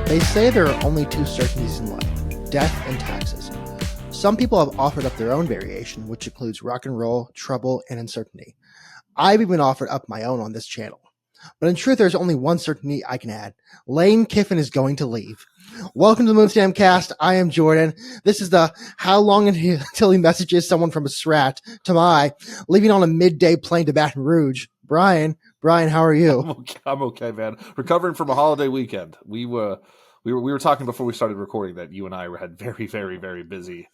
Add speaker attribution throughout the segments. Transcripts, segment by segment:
Speaker 1: They say there are only two certainties in life, death and taxes. Some people have offered up their own variation, which includes rock and roll, trouble, and uncertainty. I've even offered up my own on this channel. But in truth, there's only one certainty I can add. Lane Kiffin is going to leave. Welcome to the Moonstam Cast. I am Jordan. This is the how long until he messages someone from a SRAT to my leaving on a midday plane to Baton Rouge. Brian, how are you?
Speaker 2: I'm okay, man. Recovering from a holiday weekend. We were talking before we started recording that you and I had very, very, very busy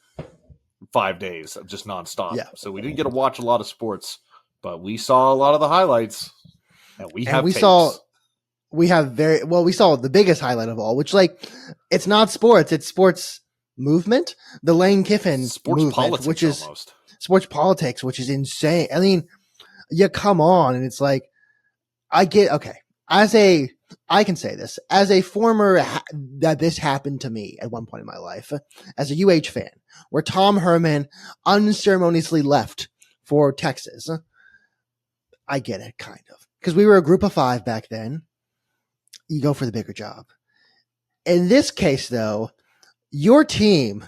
Speaker 2: 5 days of just nonstop.
Speaker 1: Yeah.
Speaker 2: So we didn't get to watch a lot of sports, but we saw a lot of the highlights. And we saw the biggest highlight of all, which it's not sports, it's sports movement. The Lane Kiffin sports
Speaker 1: movement,
Speaker 2: politics,
Speaker 1: which is
Speaker 2: almost.
Speaker 1: Sports politics, which is insane. I mean, you come on, and it's like, I can say this as a former that this happened to me at one point in my life as a UH fan, where Tom Herman unceremoniously left for Texas. I get it, kind of, because we were a group of 5 back then. You go for the bigger job. In this case, though, your team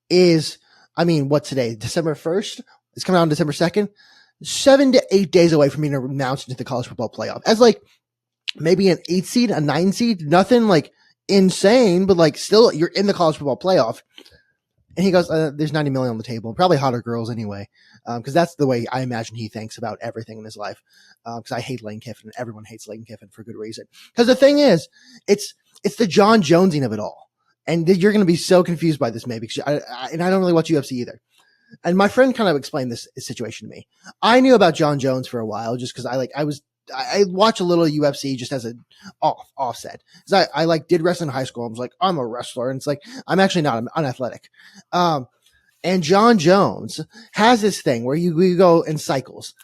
Speaker 1: is, what's today? December 1st? It's coming out on December 2nd. 7 to 8 days away from being announced into the college football playoff as maybe an 8 seed, a 9 seed, nothing insane, but still you're in the college football playoff. And he goes, there's 90 million on the table, probably hotter girls anyway. Cause that's the way I imagine he thinks about everything in his life. Cause I hate Lane Kiffin, and everyone hates Lane Kiffin for good reason. Cause the thing is, it's the John Jonesing of it all. And you're going to be so confused by this maybe, cause I don't really watch UFC either. And my friend kind of explained this situation to me. I knew about John Jones for a while just because I watch a little UFC just as an offset. Because I did wrestling in high school. I was like, I'm a wrestler. And it's I'm actually not. I'm unathletic. And John Jones has this thing where we go in cycles.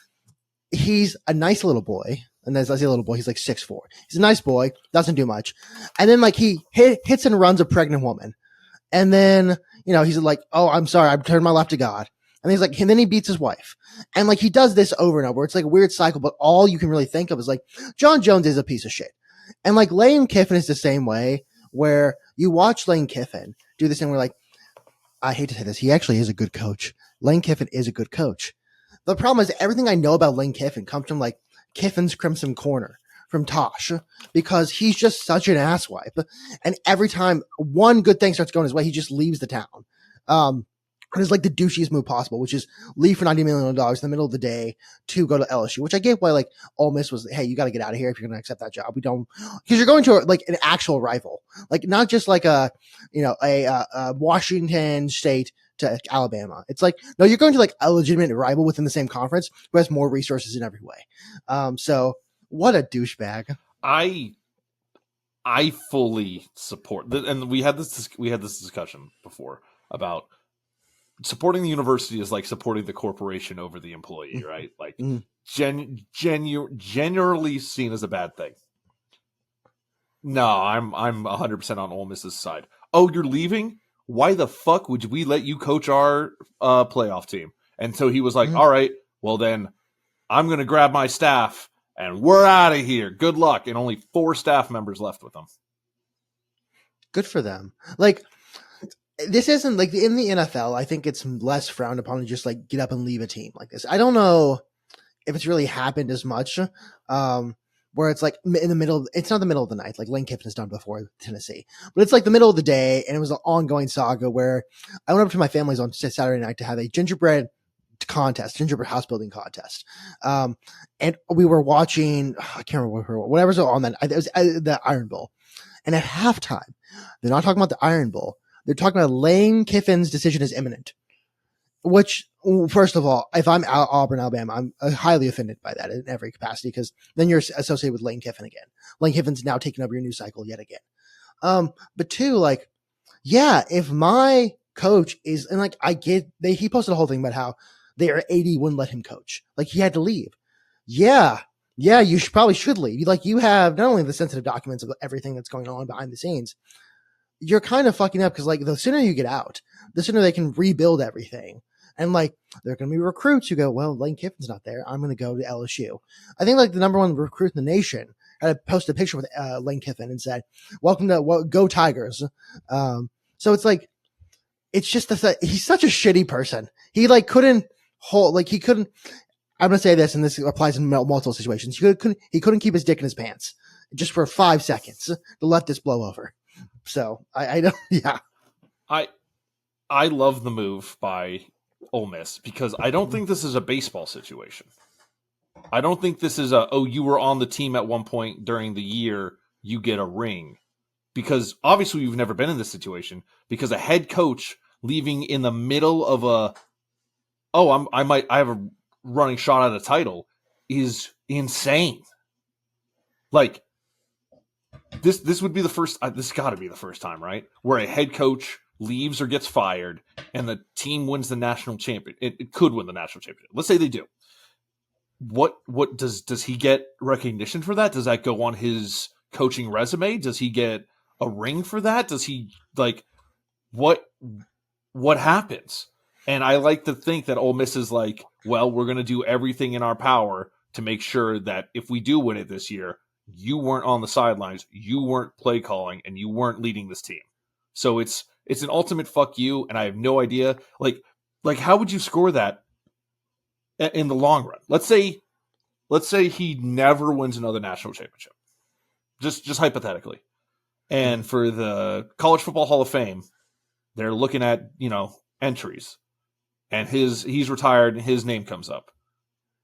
Speaker 1: He's a nice little boy. And as I say little boy, he's 6'4". He's a nice boy, doesn't do much. And then he hits and runs a pregnant woman. And then, he's like, oh, I'm sorry, I've turned my life to God. And he's and then he beats his wife. And he does this over and over. It's a weird cycle, but all you can really think of is John Jones is a piece of shit. And Lane Kiffin is the same way, where you watch Lane Kiffin do this thing where I hate to say this, he actually is a good coach. Lane Kiffin is a good coach. The problem is everything I know about Lane Kiffin comes from Kiffin's Crimson Corner from Tosh, because he's just such an asswipe. And every time one good thing starts going his way, he just leaves the town. And it's the douchiest move possible, which is leave for $90 million in the middle of the day to go to LSU, which I get why Ole Miss was, hey, you got to get out of here if you're going to accept that job. We don't, because you're going to an actual rival, not just a Washington State to Alabama. It's no, you're going to a legitimate rival within the same conference who has more resources in every way. So what a douchebag.
Speaker 2: I fully support, and we had this discussion before about supporting the university is like supporting the corporation over the employee, right? Generally seen as a bad thing. No, I'm 100% on Ole Miss's side. Oh, you're leaving? Why the fuck would we let you coach our playoff team? And so he was like, all right, well then I'm going to grab my staff and we're out of here. Good luck. And only 4 staff members left with them.
Speaker 1: Good for them. This isn't in the NFL. I think it's less frowned upon to just get up and leave a team like this. I don't know if it's really happened as much, where it's in the middle. It's not the middle of the night. Lane Kiffin has done before Tennessee, but it's the middle of the day, and it was an ongoing saga where I went up to my family's on Saturday night to have a gingerbread house building contest. And we were watching, I can't remember whatever's on that. It was the Iron Bowl, and at halftime, they're not talking about the Iron Bowl. They're talking about Lane Kiffin's decision is imminent, which, first of all, if I'm Auburn, Alabama, I'm highly offended by that in every capacity, because then you're associated with Lane Kiffin again. Lane Kiffin's now taking over your news cycle yet again. But 2, if my coach is, and he posted a whole thing about how their AD wouldn't let him coach. He had to leave. Yeah, you probably should leave. You have not only the sensitive documents of everything that's going on behind the scenes, you're kind of fucking up, because the sooner you get out, the sooner they can rebuild everything. And there are going to be recruits who go, well, Lane Kiffin's not there, I'm going to go to LSU. I think the number one recruit in the nation had to post a picture with Lane Kiffin and said, "Welcome to Go Tigers." So it's like, it's just he's such a shitty person. He like couldn't hold, like he couldn't. I'm gonna say this, and this applies in multiple situations. He couldn't keep his dick in his pants just for 5 seconds to let this blow over. So I don't, yeah.
Speaker 2: I love the move by Ole Miss because I don't think this is a baseball situation. I don't think this is you were on the team at one point during the year, you get a ring. Because obviously you've never been in this situation, because a head coach leaving in the middle of I have a running shot at a title is insane. Like this would be the first, this got to be the first time, right? Where a head coach leaves or gets fired and the team wins the national champion. It could win the national championship. Let's say they do. What does he get recognition for that? Does that go on his coaching resume? Does he get a ring for that? Does he like what happens? And I like to think that Ole Miss is like, well, we're going to do everything in our power to make sure that if we do win it this year, you weren't on the sidelines, you weren't play calling, and you weren't leading this team. So it's an ultimate fuck you, and I have no idea. Like how would you score that in the long run? Let's say he never wins another national championship. Just hypothetically. And for the College Football Hall of Fame, they're looking at, entries. And he's retired and his name comes up.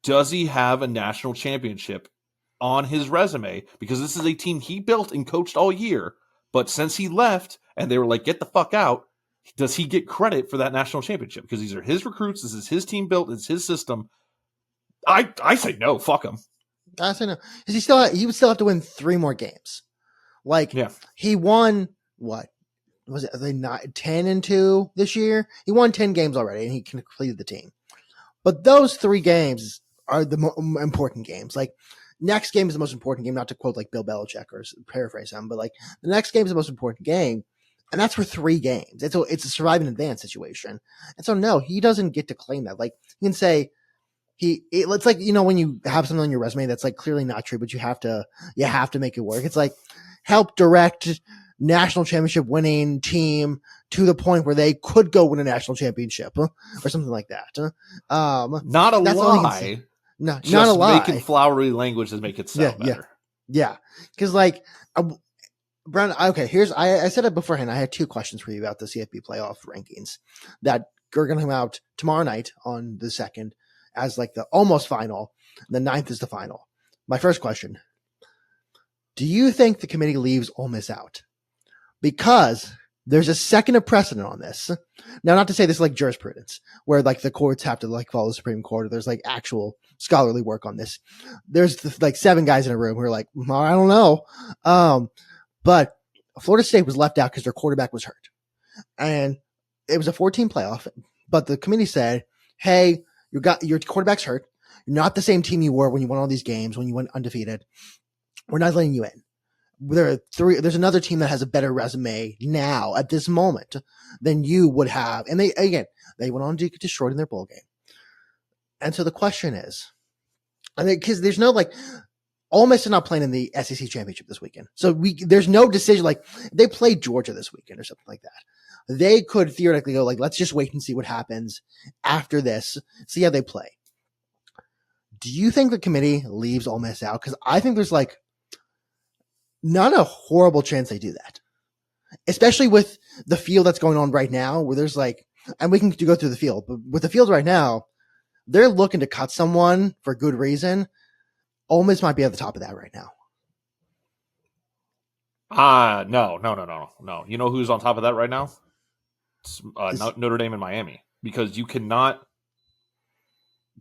Speaker 2: Does he have a national championship on his resume? Because this is a team he built and coached all year. But since he left and they were like, get the fuck out, does he get credit for that national championship? Because these are his recruits. This is his team built. It's his system. I say no. Fuck him.
Speaker 1: I say no. Because he would still have to win 3 more games. Like, yeah. He won, what? Was it 10-2 this year? He won 10 games already, and he completed the team. But those 3 games are the important games. Like, next game is the most important game, not to quote like Bill Belichick or paraphrase him, but like the next game is the most important game, and that's for 3 games. It's a survive and advance situation. And so no, he doesn't get to claim that. Like, you can say it's like, when you have something on your resume that's like clearly not true, but you have to make it work. It's like help direct national championship winning team to the point where they could go win a national championship or something like that.
Speaker 2: Not a lie.
Speaker 1: No,
Speaker 2: just
Speaker 1: not a lie.
Speaker 2: Making flowery language to make it sound better.
Speaker 1: Yeah. Because Brandon, okay, I said it beforehand. I had 2 questions for you about the CFB playoff rankings that are going to come out tomorrow night on the 2nd as like the almost final. The 9th is the final. My first question: do you think the committee leaves Ole Miss out? Because there's a second of precedent on this. Now, not to say this is like jurisprudence, where like the courts have to like follow the Supreme Court, or there's like actual scholarly work on this. There's like 7 guys in a room who are like, I don't know. But Florida State was left out because their quarterback was hurt. And it was a 14 playoff, but the committee said, hey, your quarterback's hurt. You're not the same team you were when you won all these games, when you went undefeated. We're not letting you in. There's another team that has a better resume now at this moment than you would have. And they went on to get destroyed in their bowl game. And so the question is, because there's no Ole Miss is not playing in the SEC championship this weekend. So there's no decision. Like, they played Georgia this weekend or something like that. They could theoretically go let's just wait and see what happens after this, see how they play. Do you think the committee leaves Ole Miss out? Because I think there's not a horrible chance they do that, especially with the field that's going on right now, where there's and we can go through the field, but with the field right now, they're looking to cut someone for good reason. Ole Miss might be at the top of that right now.
Speaker 2: No. You know who's on top of that right now? Notre Dame and Miami, because you cannot.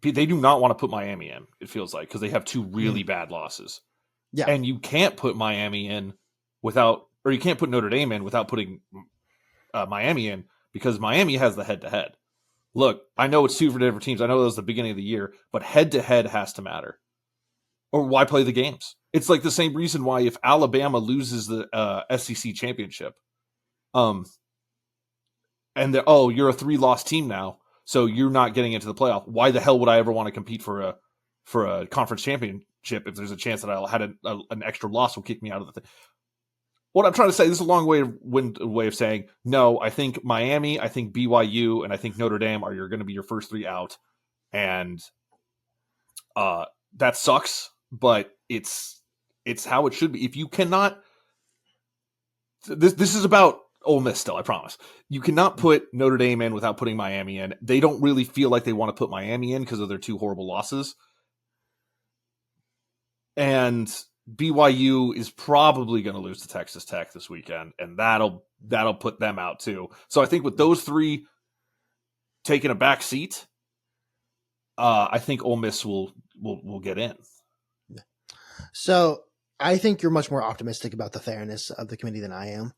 Speaker 2: They do not want to put Miami in. It feels like, because they have 2 really bad losses. Yeah, and you can't put Miami in you can't put Notre Dame in without putting Miami in, because Miami has the head-to-head. Look, I know it's 2 for different teams. I know that was the beginning of the year, but head-to-head has to matter. Or why play the games? It's like the same reason why if Alabama loses the SEC championship, and you're a 3-loss team now, so you're not getting into the playoff. Why the hell would I ever want to compete for a conference championship, if there's a chance that I'll had an extra loss will kick me out of the thing. What I'm trying to say, this is a long way of saying, no, I think Miami, I think BYU, and I think Notre Dame are going to be your first three out. And that sucks, but it's how it should be. If you cannot, this is about Ole Miss still, I promise. You cannot put Notre Dame in without putting Miami in. They don't really feel like they want to put Miami in because of their two horrible losses. And BYU is probably going to lose to Texas Tech this weekend, and that'll put them out too. So I think with those three taking a back seat, I think Ole Miss will get in.
Speaker 1: So I think you're much more optimistic about the fairness of the committee than I am.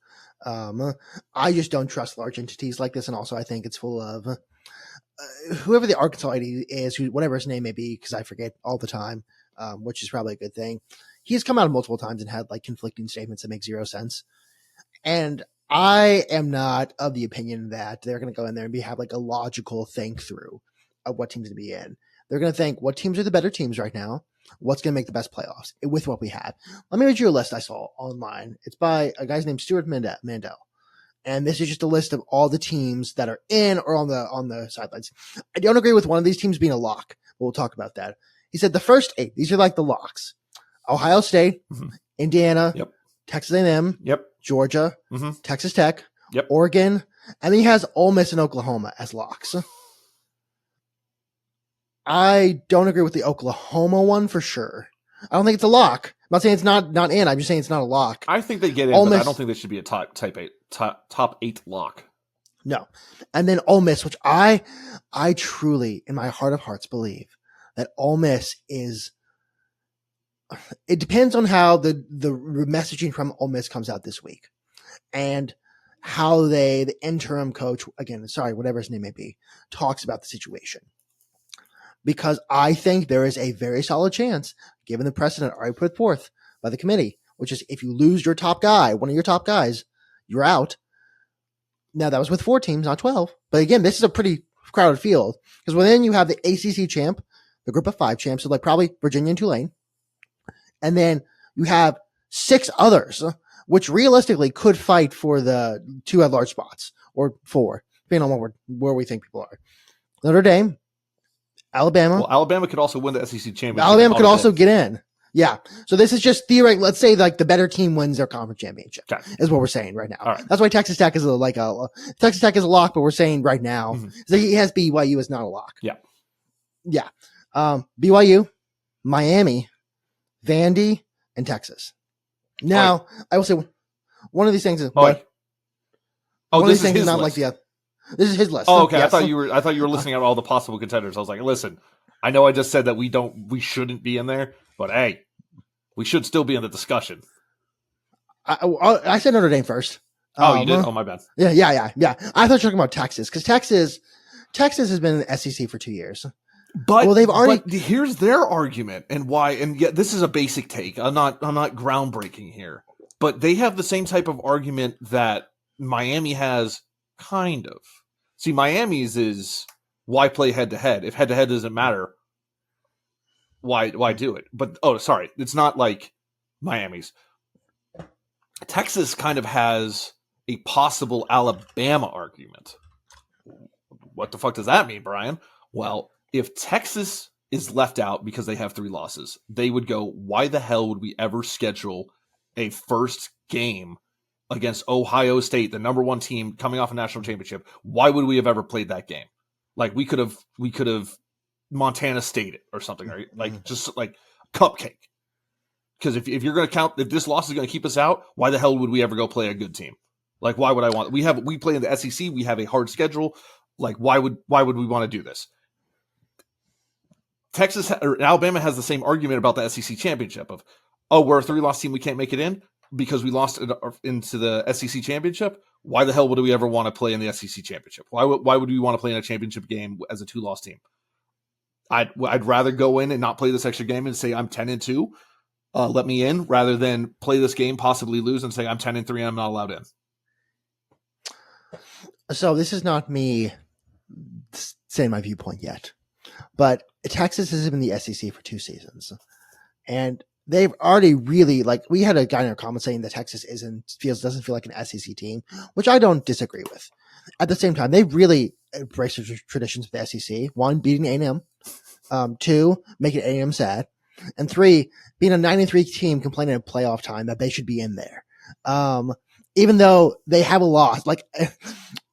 Speaker 1: I just don't trust large entities like this, and also I think it's full of whoever the Arkansas ID is, whatever his name may be, because I forget all the time, which is probably a good thing. He's come out multiple times and had like conflicting statements that make zero sense. And I am not of the opinion that they're going to go in there and have like a logical think through of what teams to be in. They're going to think what teams are the better teams right now, what's going to make the best playoffs with what we have. Let me read you a list I saw online. It's by a guy named Stuart Mandel. And this is just a list of all the teams that are in or on the sidelines. I don't agree with one of these teams being a lock, but we'll talk about that. He said the first 8, these are like the locks. Ohio State, Indiana, Texas A&M, Georgia, Texas Tech, Oregon, and then he has Ole Miss and Oklahoma as locks. I don't agree with the Oklahoma one for sure. I don't think it's a lock. I'm not saying it's not in. I'm just saying it's not a lock.
Speaker 2: I think they get in, but I don't think they should be a top 8 lock.
Speaker 1: No. And then Ole Miss, which I truly, in my heart of hearts, believe that Ole Miss is. It depends on how the messaging from Ole Miss comes out this week, and how the interim coach, again, sorry, whatever his name may be, talks about the situation. Because I think there is a very solid chance, given the precedent already put forth by the committee, which is if you lose your top guy, one of your top guys, you're out. Now, that was with 4 teams, not 12. But again, this is a pretty crowded field. Because within you have the ACC champ, the group of 5 champs, so like probably Virginia and Tulane. And then you have 6 others, which realistically could fight for the 2 at-large spots, or 4, depending on where we think people are. Notre Dame, Alabama.
Speaker 2: Well, Alabama could also win the SEC championship.
Speaker 1: Alabama could also get in. Yeah. So this is just theoretic. Let's say like the better team wins their conference championship is what we're saying right now.
Speaker 2: Right.
Speaker 1: That's why Texas Tech is Texas Tech is a lock, but we're saying right now so he has BYU is not a lock.
Speaker 2: Yeah.
Speaker 1: Yeah. BYU, Miami, Vandy, and Texas. Now, I will say one of these things is one of these things is not list. Like the other. This is his list.
Speaker 2: Oh, okay. Yes. I thought you were listing out all the possible contenders. I was like, listen, I know I just said that we shouldn't be in there, but hey, we should still be in the discussion.
Speaker 1: I said Notre Dame first.
Speaker 2: Oh, you did? Oh, my bad.
Speaker 1: Yeah. I thought you were talking about Texas, because Texas has been in the SEC for 2 years.
Speaker 2: But here's their argument and why. And yeah, this is a basic take. I'm not groundbreaking here, but they have the same type of argument that Miami has. Kind of. See, Miami's is why play head to head? If head to head doesn't matter, why do it? But sorry, it's not like Miami's. Texas kind of has a possible Alabama argument. What the fuck does that mean, Brian? Well, if Texas is left out because they have 3 losses, they would go, why the hell would we ever schedule a first game against Ohio State, the number 1 team coming off a national championship? Why would we have ever played that game? Like we could have Montana State it or something, right? Like just like cupcake. Because if you're going to count, if this loss is going to keep us out, why the hell would we ever go play a good team? Like why would I want? We play in the SEC. We have a hard schedule. Like why would we want to do this? Texas or Alabama has the same argument about the SEC championship of, we're a 3-loss team, we can't make it in because we lost into the SEC championship. Why the hell would we ever want to play in the SEC championship? Why would we want to play in a championship game as a 2-loss team? I'd rather go in and not play this extra game and say I'm 10-2, let me in, rather than play this game, possibly lose, and say I'm 10-3 and I'm not allowed in.
Speaker 1: So this is not me saying my viewpoint yet, but Texas has been in the SEC for 2 seasons. And they've already really we had a guy in our comments saying that Texas doesn't feel like an SEC team, which I don't disagree with. At the same time, they really embraced the traditions of the SEC. One, beating A&M. Two, making A&M sad. And three, being a 9-3 team complaining at playoff time that they should be in there. Even though they have a loss,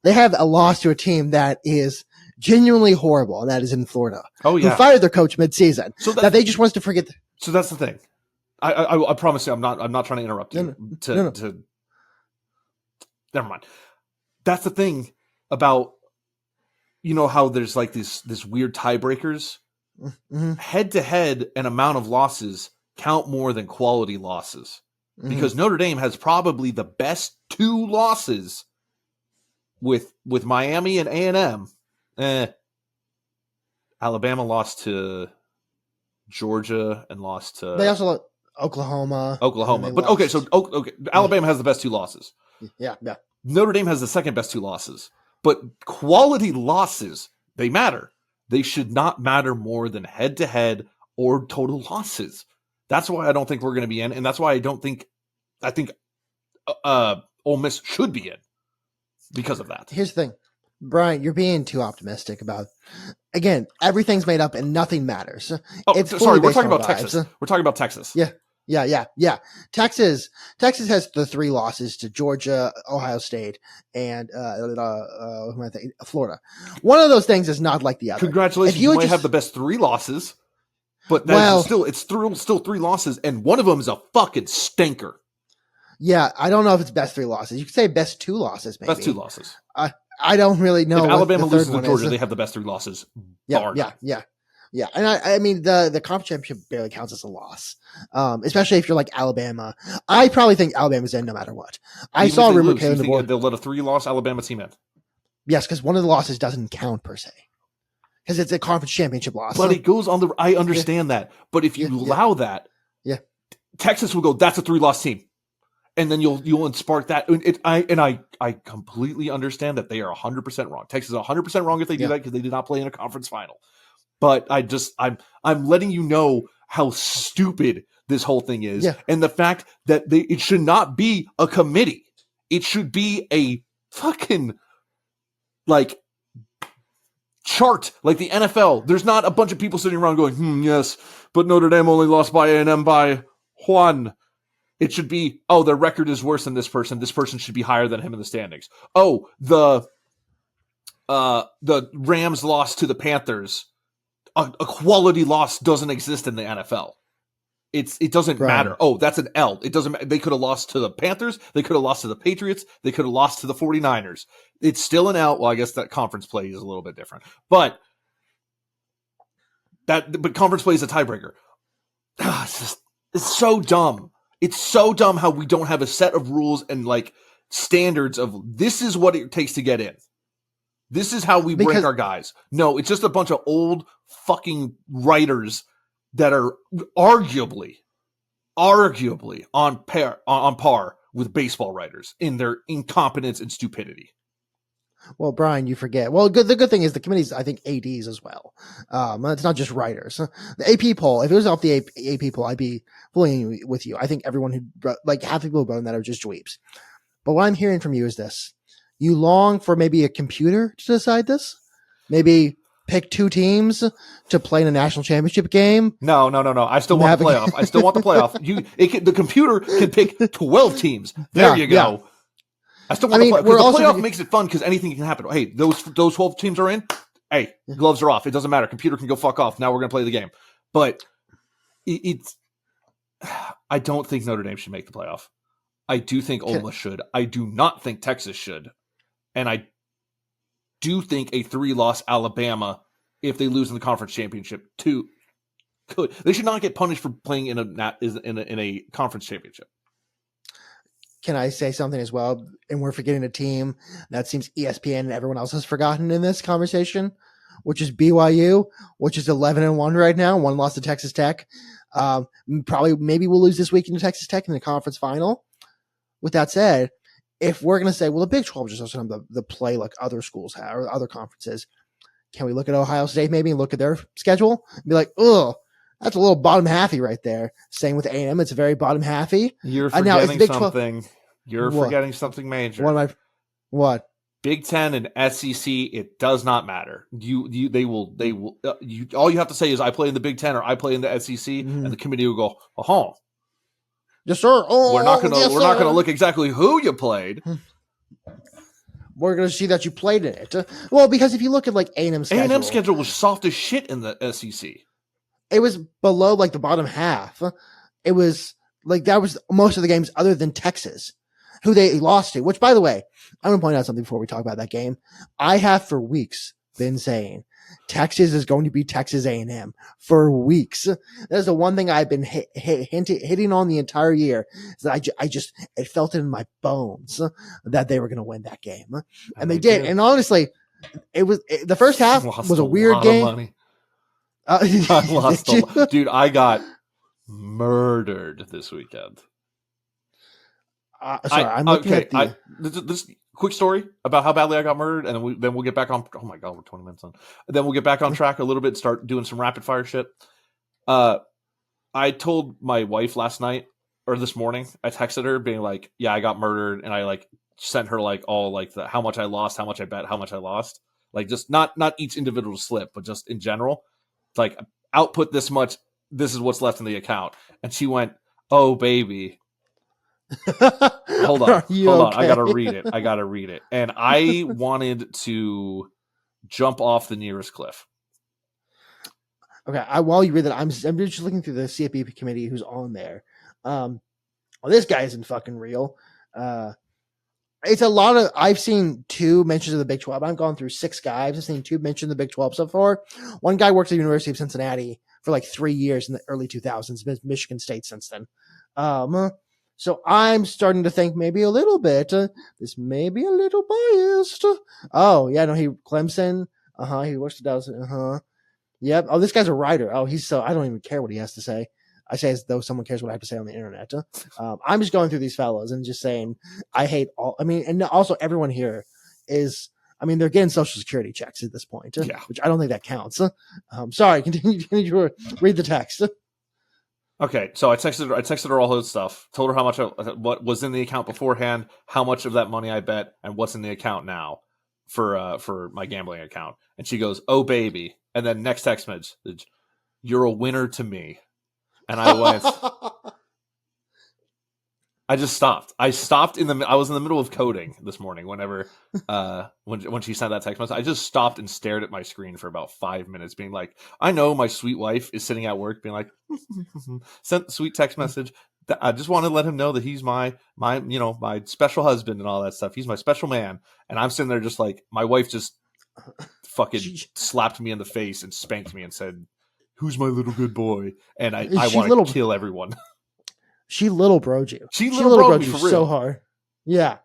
Speaker 1: they have a loss to a team that is genuinely horrible, and that is in Florida.
Speaker 2: Oh, yeah.
Speaker 1: Who fired their coach mid-season. So that they just want to forget.
Speaker 2: So that's the thing. I promise you, I'm not trying to interrupt you.
Speaker 1: No.
Speaker 2: Never mind. That's the thing about, how there's this weird tiebreakers.
Speaker 1: Mm-hmm.
Speaker 2: Head to head and amount of losses count more than quality losses, because Notre Dame has probably the best 2 losses with Miami and A&M. Alabama lost to Georgia and lost to.
Speaker 1: They also lost Oklahoma.
Speaker 2: But okay, so Alabama has the best 2 losses.
Speaker 1: Yeah.
Speaker 2: Notre Dame has the second best 2 losses, but quality losses, they matter. They should not matter more than head-to-head or total losses. That's why I don't think we're going to be in, and that's why I think Ole Miss should be in because of that.
Speaker 1: Here's the thing, Brian, you're being too optimistic about. Again, everything's made up and nothing matters.
Speaker 2: We're talking about Texas. We're talking about Texas.
Speaker 1: Yeah. Texas has the 3 losses to Georgia, Ohio State, and Florida. One of those things is not like the other.
Speaker 2: Congratulations, you might have the best 3 losses, but it's still 3 losses, and one of them is a fucking stinker.
Speaker 1: Yeah, I don't know if it's best 3 losses. You could say best 2 losses, maybe.
Speaker 2: Best 2 losses.
Speaker 1: I don't really know.
Speaker 2: If Alabama loses to Georgia, they have the best 3 losses.
Speaker 1: Yeah, and I mean the conference championship barely counts as a loss, especially if you're like Alabama. I probably think Alabama's in no matter what. I saw a rumor on the board.
Speaker 2: They'll let a 3-loss Alabama team in.
Speaker 1: Yes, because one of the losses doesn't count per se, because it's a conference championship loss.
Speaker 2: But it goes on the. I understand that, but if you allow that, Texas will go. That's a 3-loss team, and then you'll spark that. I completely understand that they are 100% wrong. Texas is 100% wrong if they do that because they did not play in a conference final. But I'm letting you know how stupid this whole thing is, and the fact that it should not be a committee. It should be a fucking chart like the NFL. There's not a bunch of people sitting around going, yes, but Notre Dame only lost by A&M by 1. It should be, their record is worse than this person. This person should be higher than him in the standings. The Rams lost to the Panthers. A quality loss doesn't exist in the NFL. It doesn't matter. That's an L. It doesn't. They could have lost to the Panthers. They could have lost to the Patriots. They could have lost to the 49ers. It's still an L. Well, I guess that conference play is a little bit different, but conference play is a tiebreaker. It's so dumb. It's so dumb how we don't have a set of rules and standards of this is what it takes to get in. This is how we rank our guys. No, it's just a bunch of old fucking writers that are arguably on par with baseball writers in their incompetence and stupidity.
Speaker 1: Well, Brian, you forget. Well, the good thing is the committee's, I think, ADs as well. It's not just writers. The AP poll, if it was off the AP poll, I'd be fully with you. I think everyone half the people who vote on that are just dweebs. But what I'm hearing from you is this. You long for maybe a computer to decide this? Maybe pick 2 teams to play in a national championship game?
Speaker 2: No. I still want the playoff. I still want the playoff. The computer can pick 12 teams. There you go. Yeah. I still want the playoff. The playoff makes it fun because anything can happen. Hey, those 12 teams are in. Hey, gloves are off. It doesn't matter. Computer can go fuck off. Now we're going to play the game. But I don't think Notre Dame should make the playoff. I do think Ole Miss should. I do not think Texas should. And I do think a 3-loss Alabama, if they lose in the conference championship, could. They should not get punished for playing in a conference championship.
Speaker 1: Can I say something as well? And we're forgetting a team that seems ESPN and everyone else has forgotten in this conversation, which is BYU, which is 11-1 right now. 1 loss to Texas Tech. Maybe we'll lose this weekend to Texas Tech in the conference final. With that said, if we're going to say, well, the Big 12 just doesn't have the play like other schools have or other conferences, can we look at Ohio State maybe and look at their schedule and be like, That's a little bottom halfy right there. Same with A&M. It's very bottom halfy.
Speaker 2: You're
Speaker 1: Now,
Speaker 2: forgetting something. You're
Speaker 1: What?
Speaker 2: forgetting something major.
Speaker 1: What?
Speaker 2: Big Ten and SEC, it does not matter. They will. All you have to say is I play in the Big Ten or I play in the SEC, and the committee will go, "Oh,
Speaker 1: yes, sir. Oh,
Speaker 2: we're not gonna
Speaker 1: yes,
Speaker 2: we're not gonna look exactly who you played.
Speaker 1: We're gonna see that you played in it." Well, because if you look at like A&M
Speaker 2: schedule was soft as shit in the SEC.
Speaker 1: It was below like the bottom half. It was like that was most of the games other than Texas, who they lost to. Which, by the way, I'm going to point out something before we talk about that game. I have for weeks been saying Texas is going to be Texas A&M for weeks. That's the one thing I've been hitting on the entire year. Is that it felt it in my bones that they were going to win that game, and they did. And honestly, the first half was a weird game.
Speaker 2: Money. I lost dude. I got murdered this weekend.
Speaker 1: Sorry, I'm looking at
Speaker 2: this quick story about how badly I got murdered, and then we'll get back on. Oh my god, we're 20 minutes on. And then we'll get back on track a little bit. Start doing some rapid fire shit. I told my wife last night or this morning. I texted her being like, "Yeah, I got murdered," and I like sent her like all like how much I lost, how much I bet, how much I lost. Like just not each individual slip, but just in general. Like output this much. This is what's left in the account. And she went, "Oh baby." Hold on. I gotta read it. And I wanted to jump off the nearest cliff.
Speaker 1: Okay. While you read that, I'm just looking through the CFB committee who's on there. Well, this guy isn't fucking real. It's a lot of. I've seen 2 mentions of the Big 12. I've gone through 6 guys. I've seen 2 mentions of the Big 12 so far. One guy works at the University of Cincinnati for like 3 years in the early 2000s. Michigan State since then. So I'm starting to think maybe a little bit. This may be a little biased. Oh yeah, no, Clemson. He works at Dallas. Yep. Oh, this guy's a writer. Oh, I don't even care what he has to say. I say as though someone cares what I have to say on the internet. I'm just going through these fellows and just saying I hate all. I mean, and also everyone here is. I mean, they're getting Social Security checks at this point, which I don't think that counts. Sorry, continue to read the text.
Speaker 2: Okay, so I texted her all her stuff. Told her how much what was in the account beforehand, how much of that money I bet, and what's in the account now for my gambling account. And she goes, "Oh baby," and then next text message, "You're a winner to me." And I went, I just stopped. I was in the middle of coding this morning whenever, when she sent that text message. I just stopped and stared at my screen for about 5 minutes being like, I know my sweet wife is sitting at work being like, sent the sweet text message. I just want to let him know that he's my special husband and all that stuff. He's my special man. And I'm sitting there just like, my wife just fucking slapped me in the face and spanked me and said, "Who's my little good boy?" And I want to kill everyone.
Speaker 1: She little broed you.
Speaker 2: She little broed you
Speaker 1: so hard. Yeah.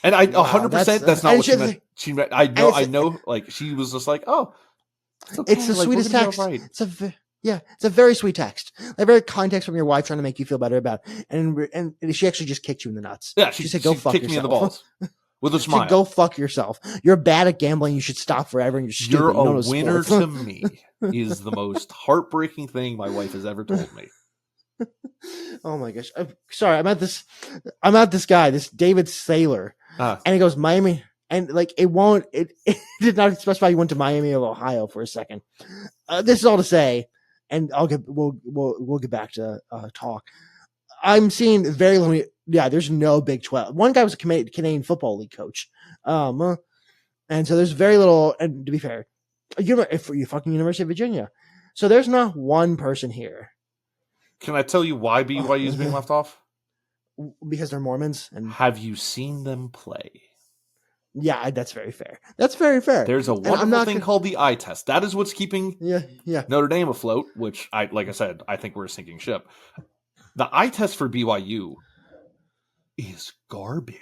Speaker 2: And I 100% that's not what she meant. I know. Like she was just like, "Oh,
Speaker 1: it's the sweetest text." Right. It's a very sweet text. A very kind text from your wife trying to make you feel better about. And she actually just kicked you in the nuts.
Speaker 2: Yeah, she said, "Go fuck yourself." Me in the balls with a smile.
Speaker 1: Go fuck yourself. You're bad at gambling. You should stop forever. And you're stupid.
Speaker 2: You're a winner to me. Is the most heartbreaking thing my wife has ever told me.
Speaker 1: Oh my gosh! Sorry, I'm at this guy, this David Saylor, and he goes Miami, and like it did not specify he went to Miami of Ohio for a second. This is all to say, and we'll get back to talk. I'm seeing very little. Yeah, there's no Big 12. One guy was a Canadian Football League coach, and so there's very little. And to be fair, you fucking University of Virginia, so there's not one person here.
Speaker 2: Can I tell you why BYU is being left off?
Speaker 1: Because they're Mormons. And
Speaker 2: have you seen them play?
Speaker 1: Yeah, that's very fair. That's very fair.
Speaker 2: There's a wonderful thing called the eye test. That is what's keeping
Speaker 1: Notre
Speaker 2: Dame afloat, which like I said, I think we're a sinking ship. The eye test for BYU is garbage.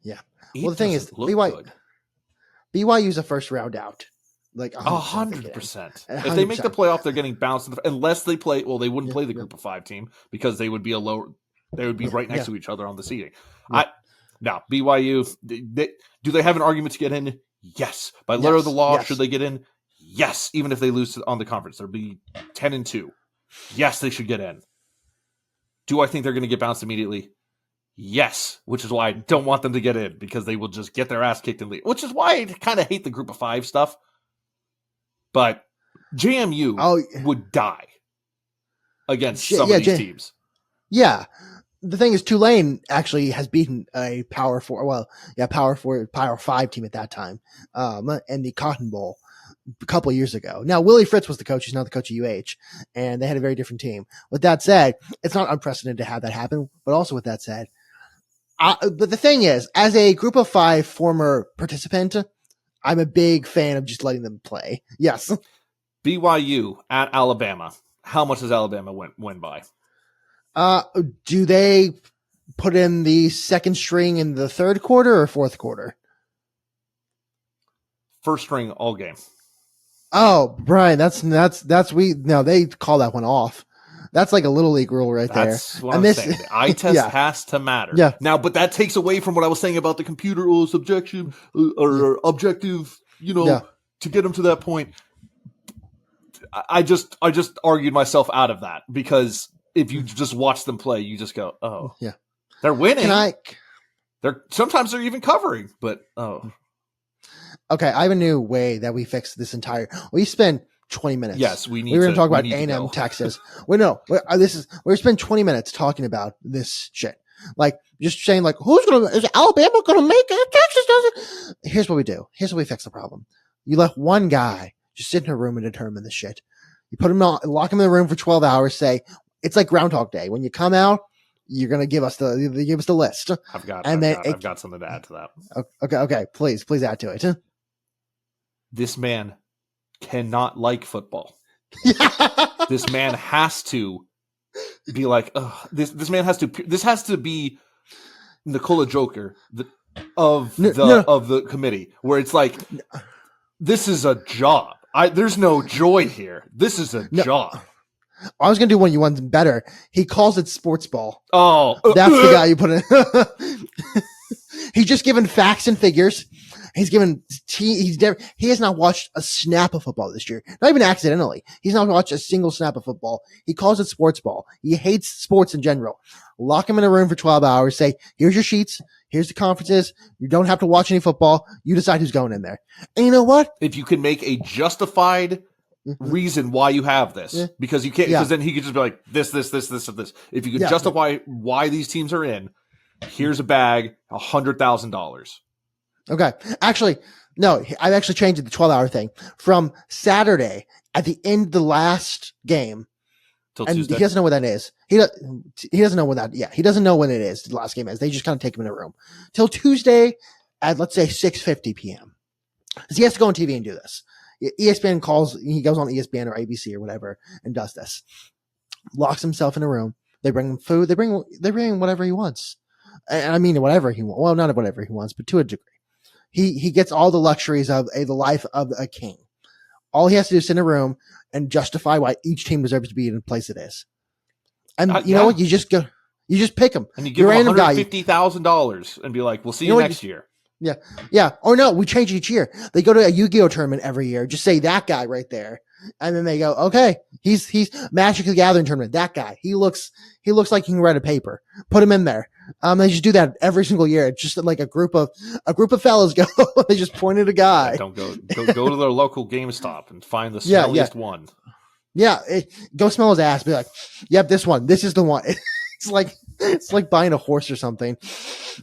Speaker 1: Yeah. Well, the thing is, BYU is a first round out. Like
Speaker 2: 100%. If they make the playoff, they're getting bounced unless they play. Well, they wouldn't play the group of 5 team because they would be they would be right next to each other on the seeding. Now BYU, do they have an argument to get in? Yes. By letter of the law, should they get in? Yes. Even if they lose on the conference, they'll be 10-2. Yes, they should get in. Do I think they're going to get bounced immediately? Yes, which is why I don't want them to get in, because they will just get their ass kicked and leave. Which is why I kind of hate the group of 5 stuff. But JMU would die against some of these teams.
Speaker 1: Yeah. The thing is, Tulane actually has beaten a Power 5 team at that time, in the Cotton Bowl a couple of years ago. Now, Willie Fritz was the coach. He's not the coach of UH, and they had a very different team. With that said, it's not unprecedented to have that happen. But also with that said, but the thing is, as a group of 5 former participant, I'm a big fan of just letting them play. Yes.
Speaker 2: BYU at Alabama. How much does Alabama win by?
Speaker 1: Do they put in the second string in the third quarter or fourth quarter?
Speaker 2: First string all game.
Speaker 1: Oh, Brian, they call that one off. That's like a little league rule right there.
Speaker 2: That's what I'm saying. The eye test has to matter.
Speaker 1: Yeah.
Speaker 2: Now, but that takes away from what I was saying about the computer subjective or objective, to get them to that point. I just argued myself out of that, because if you just watch them play, you just go, oh,
Speaker 1: yeah,
Speaker 2: they're winning. Sometimes they're even covering, but
Speaker 1: okay. I have a new way that we fix this entire. We spend 20 minutes.
Speaker 2: Yes, we
Speaker 1: were going to talk about A&M, Texas. We're spend 20 minutes talking about this shit. Like, just saying, like, is Alabama gonna make it? Texas doesn't. Here's what we do. Here's what we fix the problem. You let one guy just sit in a room and determine the shit. You put him on, lock him in the room for 12 hours. Say it's like Groundhog Day. When you come out, you're gonna give us the list.
Speaker 2: I've got something to add to that.
Speaker 1: Okay. Please add to it.
Speaker 2: This man cannot like football. This man has to be like, this man has to. This has to be Nikola Joker of the committee, where it's like, this is a job. There's no joy here. This is a job.
Speaker 1: I was going to do one better. He calls it sportsball.
Speaker 2: Oh,
Speaker 1: that's the guy you put in. He's just given facts and figures. He's given, he has not watched a snap of football this year. Not even accidentally. He's not watched a single snap of football. He calls it sports ball. He hates sports in general. Lock him in a room for 12 hours. Say, here's your sheets. Here's the conferences. You don't have to watch any football. You decide who's going in there. And you know what?
Speaker 2: If you can make a justified reason why you have this, because you can't, because then he could just be like, this, and this. If you could justify why these teams are in, here's a bag, $100,000.
Speaker 1: Okay. Actually, no, I've actually changed it to the 12-hour thing from Saturday at the end of the last game.
Speaker 2: Till
Speaker 1: and
Speaker 2: Tuesday.
Speaker 1: He doesn't know what that is. He doesn't know when that, he doesn't know when it is. The last game is. They just kind of take him in a room till Tuesday at, let's say, 6:50 p.m. Because he has to go on TV and do this. ESPN he goes on ESPN or ABC or whatever and does this. Locks himself in a room. They bring him food. They bring him whatever he wants. And I mean, whatever he wants. Well, not whatever he wants, but to a degree. He gets all the luxuries of the life of a king. All he has to do is sit in a room and justify why each team deserves to be in the place it is. And you know what? You just pick them.
Speaker 2: And you give him $150,000 and be like, we'll see you next year.
Speaker 1: Yeah. Yeah. Or no, we change each year. They go to a Yu-Gi-Oh tournament every year. Just say that guy right there. And then they go, okay, he's Magic the Gathering tournament. That guy, he looks like he can write a paper. Put him in there. They just do that every single year. It's just like a group of fellas go. They just point at a guy.
Speaker 2: Don't go to their local GameStop and find the smelliest one.
Speaker 1: Yeah, go smell his ass. Be like, yep, this one. This is the one. It's like buying a horse or something.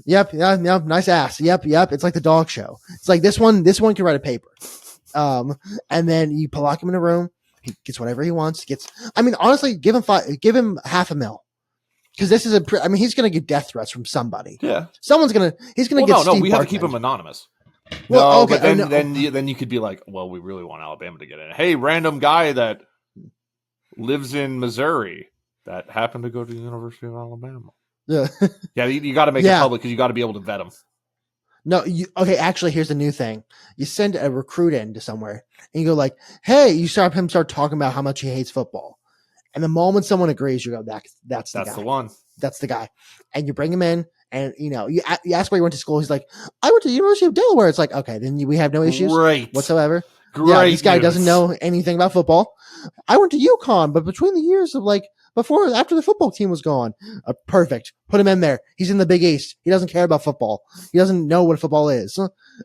Speaker 1: Yep, yeah, nice ass. Yep. It's like the dog show. It's like this one can write a paper. And then you lock him in a room. He gets whatever he wants. Honestly, give him $500,000. Because this is he's going to get death threats from somebody.
Speaker 2: Yeah.
Speaker 1: He's going to get
Speaker 2: we have to keep him anonymous.
Speaker 1: Well, okay.
Speaker 2: But then you could be like, well, we really want Alabama to get in. Hey, random guy that lives in Missouri that happened to go to the University of Alabama.
Speaker 1: Yeah.
Speaker 2: Yeah, you got to make it public because you got to be able to vet them.
Speaker 1: No, actually, here's the new thing. You send a recruit into somewhere and you go like, hey, you start talking about how much he hates football. And the moment someone agrees, you go, that's the guy.
Speaker 2: That's the one.
Speaker 1: That's the guy. And you bring him in and, you ask where he went to school. He's like, I went to the University of Delaware. It's like, okay, then we have no issues
Speaker 2: right.
Speaker 1: whatsoever.
Speaker 2: Great
Speaker 1: Yeah, this guy
Speaker 2: news.
Speaker 1: doesn't know anything about football. I went to UConn, but between the years of like after the football team was gone, perfect. Put him in there. He's in the Big East. He doesn't care about football. He doesn't know what football is.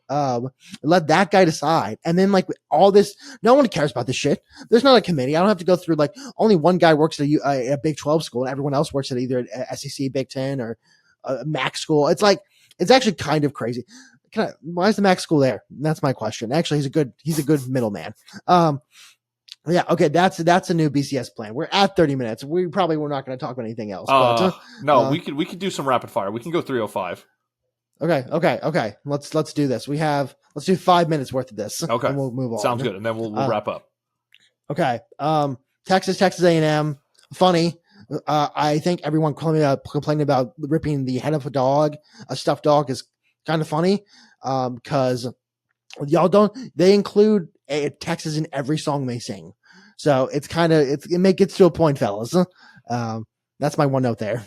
Speaker 1: Let that guy decide. And then like all this, no one cares about this shit. There's not a committee. I don't have to go through like only one guy works at a Big 12 school and everyone else works at either SEC, Big 10 or a MAC school. It's like, it's actually kind of crazy. Why is the MAC school there? That's my question. Actually, he's a good middleman. Yeah, okay, that's a new BCS plan. We're at 30 minutes. We're not going to talk about anything else.
Speaker 2: No, we could do some rapid fire. We can go 305.
Speaker 1: Okay. Let's do this. Let's do 5 minutes worth of this.
Speaker 2: Okay,
Speaker 1: and we'll move on.
Speaker 2: Sounds good, and then we'll wrap up.
Speaker 1: Okay. Texas A&M. Funny. I think everyone complaining about ripping the head of a stuffed dog is kind of funny. Because they include Texas in every song they sing. So it's kind of, it gets to a point, fellas. That's my one note there.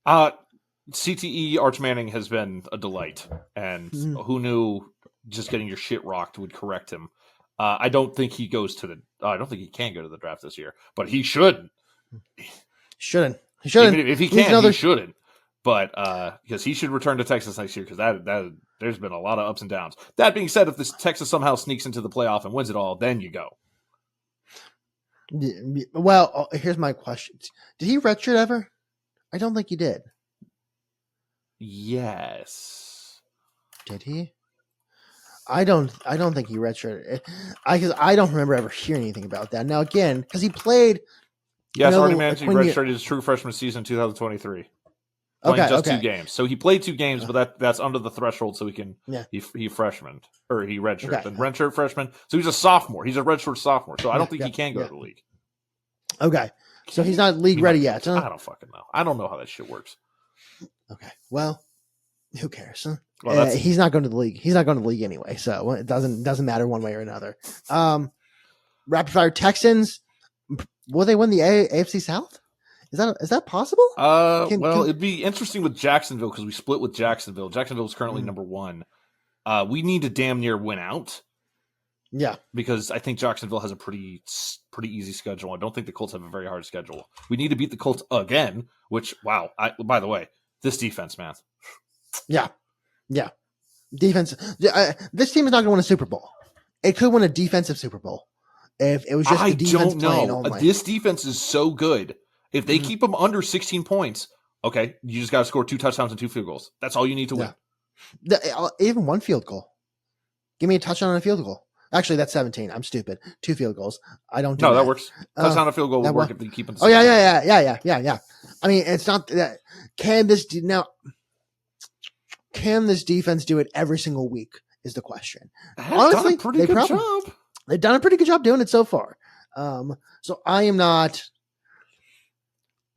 Speaker 2: CTE Arch Manning has been a delight, and who knew just getting your shit rocked would correct him. I don't think he can go to the draft this year, but he should.
Speaker 1: Shouldn't.
Speaker 2: Even if he can, he shouldn't. But because he should return to Texas next year, because that there's been a lot of ups and downs. That being said, if this Texas somehow sneaks into the playoff and wins it all, then you go.
Speaker 1: Well, here's my question: did he redshirt ever? I don't think he did.
Speaker 2: Yes.
Speaker 1: Did he? I don't think he redshirted. Because I don't remember ever hearing anything about that. Now again, because he played.
Speaker 2: Yes, Artie Manning redshirted his true freshman season 2023. Playing just 2 games. So he played 2 games, but that's under the threshold, so he can he freshman or he redshirt. And redshirt freshman. So he's a sophomore. He's a redshirt sophomore. So I don't think he can go to the league.
Speaker 1: Okay. So he's not league ready yet, huh?
Speaker 2: I don't fucking know. I don't know how that shit works.
Speaker 1: Okay. Well, who cares? Huh?
Speaker 2: Well,
Speaker 1: he's not going to the league. He's not going to the league anyway, so it doesn't matter one way or another. Rapid fire Texans. Will they win the AFC South? Is that possible?
Speaker 2: It'd be interesting with Jacksonville because we split with Jacksonville. Jacksonville is currently number 1. We need to damn near win out.
Speaker 1: Yeah,
Speaker 2: because I think Jacksonville has a pretty easy schedule. I don't think the Colts have a very hard schedule. We need to beat the Colts again. Which by the way, this defense, man.
Speaker 1: Yeah. Defense. This team is not going to win a Super Bowl. It could win a defensive Super Bowl if it was just the defense playing only.
Speaker 2: This defense is so good. If they keep them under 16 points, okay, you just got to score 2 touchdowns and 2 field goals. That's all you need to win.
Speaker 1: Even 1 field goal. Give me a touchdown and a field goal. Actually, that's 17. I'm stupid. 2 field goals. I don't do that.
Speaker 2: No, that works. Touchdown and a field goal will work if they keep them.
Speaker 1: Oh, yeah. I mean, it's not that. Can this defense do it every single week is the question. Honestly, they've done a pretty good job doing it so far. So I am not.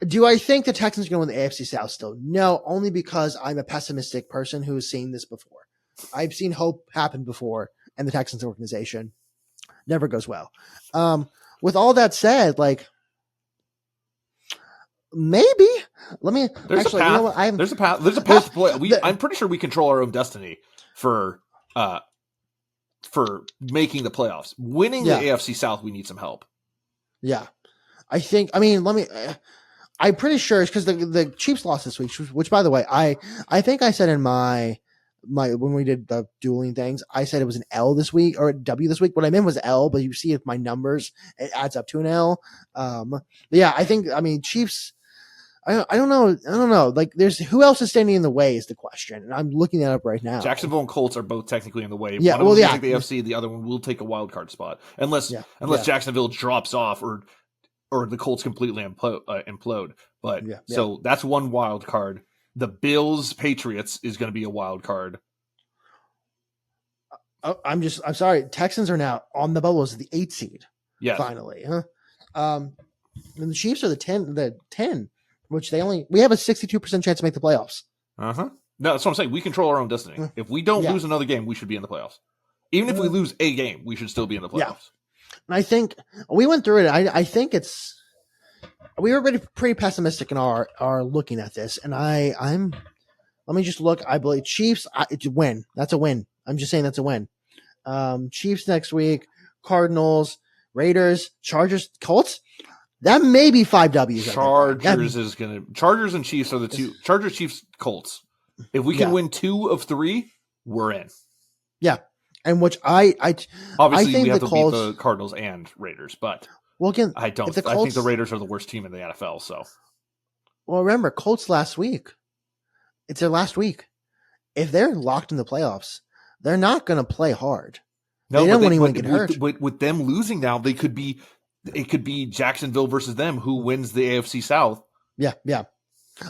Speaker 1: Do I think the Texans are going to win the AFC South still? No, only because I'm a pessimistic person who has seen this before. I've seen hope happen before, and the Texans organization never goes well. With all that said, like, maybe let me.
Speaker 2: There's a path. You know what? There's a path. There's a path to play. I'm pretty sure we control our own destiny for making the playoffs. Winning the AFC South, we need some help.
Speaker 1: Yeah, I think. I mean, let me. I'm pretty sure it's because the Chiefs lost this week, which by the way, I think I said in my when we did the dueling things, I said it was an L this week or a W this week. What I meant was L, but you see if my numbers, it adds up to an L. But yeah, I mean, Chiefs. I don't know. Like, who else is standing in the way is the question, and I'm looking that up right now.
Speaker 2: Jacksonville and Colts are both technically in the way.
Speaker 1: Yeah,
Speaker 2: one of them will take the AFC, the other one will take a wild card spot, unless Jacksonville drops off or the Colts completely implode. But so that's one wild card. The Bills Patriots is going to be a wild card.
Speaker 1: I'm sorry. Texans are now on the bubble as the 8th seed.
Speaker 2: Yeah,
Speaker 1: finally, huh? And the Chiefs are the 10, which we have a 62% chance to make the playoffs.
Speaker 2: No, that's what I'm saying. We control our own destiny. If we don't lose another game, we should be in the playoffs. Even if we lose a game, we should still be in the playoffs.
Speaker 1: Yeah. And I think we went through it. I think we were pretty pessimistic in our looking at this, and let me just look. I believe Chiefs. It's a win. That's a win. I'm just saying that's a win. Chiefs next week. Cardinals, Raiders, Chargers, Colts. That may be 5 W's.
Speaker 2: Chargers and Chiefs are the two. Chargers, Chiefs, Colts. If we can win 2 of 3, we're in.
Speaker 1: Yeah, and which I
Speaker 2: obviously
Speaker 1: think
Speaker 2: we have
Speaker 1: the
Speaker 2: to
Speaker 1: Colts,
Speaker 2: beat the Cardinals and Raiders, but
Speaker 1: again,
Speaker 2: I don't.
Speaker 1: Colts,
Speaker 2: I think the Raiders are the worst team in the NFL. So,
Speaker 1: well, remember Colts last week. It's their last week. If they're locked in the playoffs, they're not going to play hard.
Speaker 2: No,
Speaker 1: they don't want anyone to get hurt.
Speaker 2: With them losing now, it could be Jacksonville versus them. Who wins the AFC South?
Speaker 1: Yeah.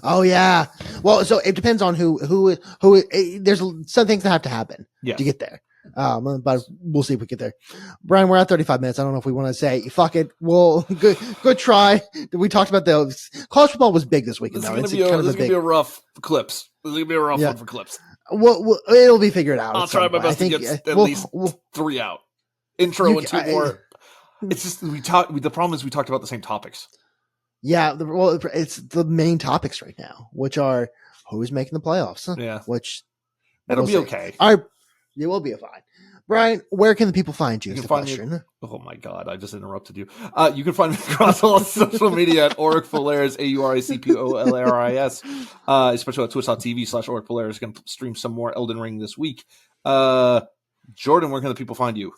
Speaker 1: Oh yeah. Well, so it depends on who. There's some things that have to happen to get there. But we'll see if we get there. Brian, we're at 35 minutes. I don't know if we want to say fuck it. Well, good try. We talked about the college football was big this weekend.
Speaker 2: This is going to be a rough clips. This is going to be a rough one for clips.
Speaker 1: Well, it'll be figured out.
Speaker 2: I'll try my best to get at least 3 out. Intro and 2 more. It's just the problem is we talked about the same topics.
Speaker 1: Yeah, it's the main topics right now, which are who's making the playoffs.
Speaker 2: Yeah,
Speaker 1: which
Speaker 2: that'll be okay.
Speaker 1: It will be fine. Brian, where can the people find you?
Speaker 2: You can find me. Oh my God, I just interrupted you. You can find me across all social media at Auricpolaris, AURICPOLARIS, especially at twitch.tv/Auricpolaris. Going to stream some more Elden Ring this week. Jordan, where can the people find you?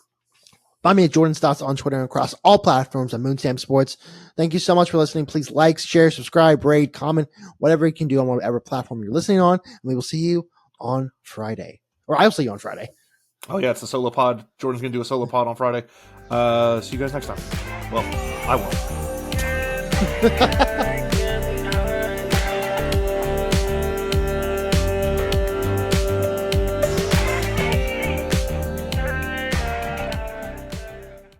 Speaker 1: Find me at Jordan Stotts on Twitter and across all platforms on Moonstamp Sports. Thank you so much for listening. Please like, share, subscribe, rate, comment, whatever you can do on whatever platform you're listening on. And we will see you on Friday. Or I'll see you on Friday.
Speaker 2: Oh, yeah, it's a solo pod. Jordan's going to do a solo pod on Friday. See you guys next time. Well, I won't.